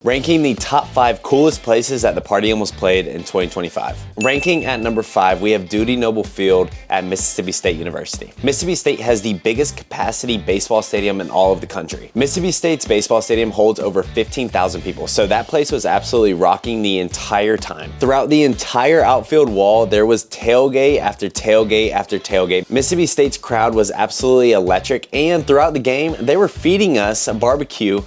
Ranking the top 5 coolest places that the Party Animals played in 2025. Ranking at number 5, we have Dudy Noble Field at Mississippi State University. Mississippi State has the biggest capacity baseball stadium in all of the country. Mississippi State's baseball stadium holds over 15,000 people, so that place was absolutely rocking the entire time. Throughout the entire outfield wall, there was tailgate after tailgate after tailgate. Mississippi State's crowd was absolutely electric, and throughout the game, they were feeding us a barbecue.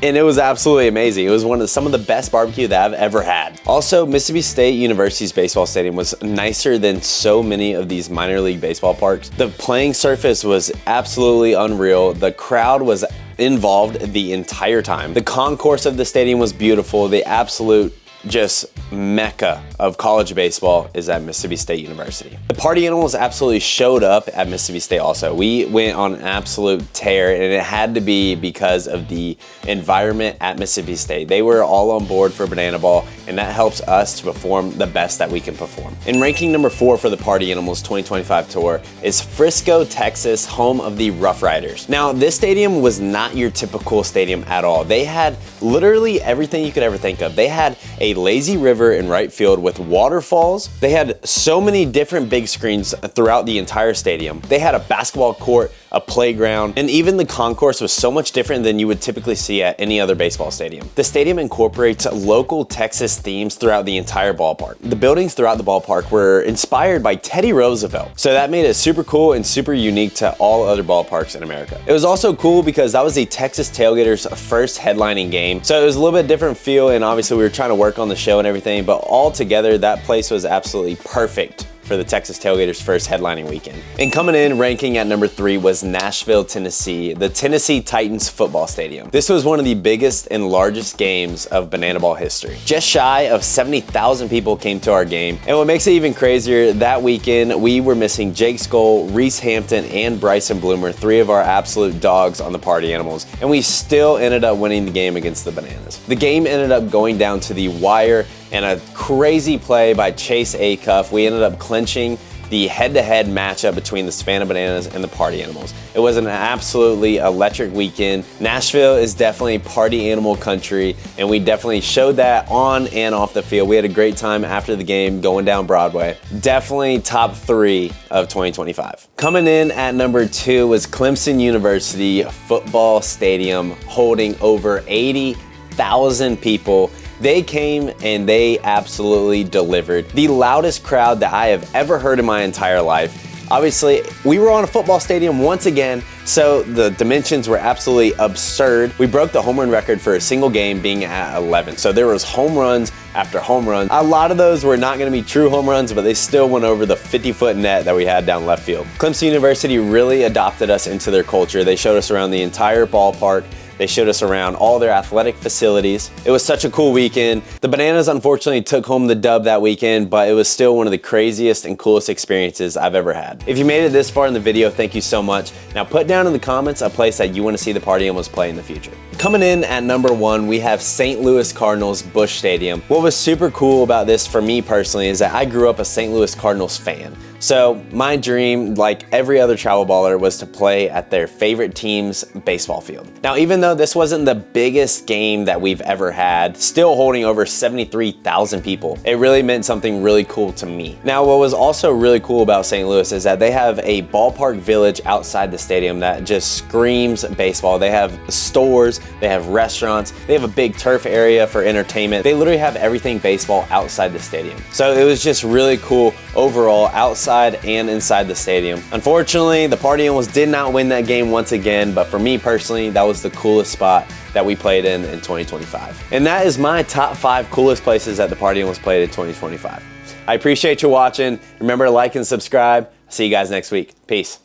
And it was absolutely amazing. It was some of the best barbecue that I've ever had. Also, Mississippi State University's baseball stadium was nicer than so many of these minor league baseball parks. The playing surface was absolutely unreal. The crowd was involved the entire time. The concourse of the stadium was beautiful. The absolute just mecca of college baseball is at Mississippi State University. The Party Animals absolutely showed up at Mississippi State also. We went on an absolute tear, and it had to be because of the environment at Mississippi State. They were all on board for Banana Ball, and that helps us to perform the best that we can perform. In ranking number 4 for the Party Animals 2025 tour is Frisco, Texas, home of the Rough Riders. Now, this stadium was not your typical stadium at all. They had literally everything you could ever think of. They had a lazy river in right field with waterfalls. They had so many different big screens throughout the entire stadium. They had a basketball court, a playground, and even the concourse was so much different than you would typically see at any other baseball stadium. The stadium incorporates local Texas themes throughout the entire ballpark. The buildings throughout the ballpark were inspired by Teddy Roosevelt, so that made it super cool and super unique to all other ballparks in America. It was also cool because that was the Texas Tailgaters' first headlining game, so it was a little bit different feel, and obviously we were trying to work on the show and everything, but all together that place was absolutely perfect for the Texas Tailgaters' first headlining weekend. And coming in ranking at number 3 was Nashville, Tennessee, the Tennessee Titans football stadium. This was one of the biggest and largest games of Banana Ball history. Just shy of 70,000 people came to our game. And what makes it even crazier, that weekend we were missing Jake Skoll, Reese Hampton, and Bryson Bloomer, 3 of our absolute dogs on the Party Animals. And we still ended up winning the game against the Bananas. The game ended up going down to the wire, and a crazy play by Chase Acuff, we ended up clinching the head-to-head matchup between the Savannah Bananas and the Party Animals. It was an absolutely electric weekend. Nashville is definitely party animal country, and we definitely showed that on and off the field. We had a great time after the game going down Broadway. Definitely top 3 of 2025. Coming in at number 2 was Clemson University Football Stadium, holding over 80,000 people. They came and they absolutely delivered. The loudest crowd that I have ever heard in my entire life. Obviously, we were on a football stadium once again, so the dimensions were absolutely absurd. We broke the home run record for a single game being at 11. So there was home runs after home runs. A lot of those were not gonna be true home runs, but they still went over the 50-foot net that we had down left field. Clemson University really adopted us into their culture. They showed us around the entire ballpark. They showed us around all their athletic facilities. It was such a cool weekend. The Bananas unfortunately took home the dub that weekend, but it was still one of the craziest and coolest experiences I've ever had. If you made it this far in the video, thank you so much. Now put down in the comments a place that you want to see the Party Animals play in the future. Coming in at number 1, we have St. Louis Cardinals Busch Stadium. What was super cool about this for me personally is that I grew up a St. Louis Cardinals fan. So my dream, like every other travel baller, was to play at their favorite team's baseball field. Now, even though this wasn't the biggest game that we've ever had, still holding over 73,000 people, it really meant something really cool to me. Now, what was also really cool about St. Louis is that they have a ballpark village outside the stadium that just screams baseball. They have stores, they have restaurants, they have a big turf area for entertainment. They literally have everything baseball outside the stadium. So it was just really cool overall, outside and inside the stadium. Unfortunately, the Party Animals did not win that game once again, but for me personally, that was the coolest spot that we played in 2025. And that is my top 5 coolest places that the Party Animals played in 2025. I appreciate you watching. Remember to like and subscribe. See you guys next week. Peace.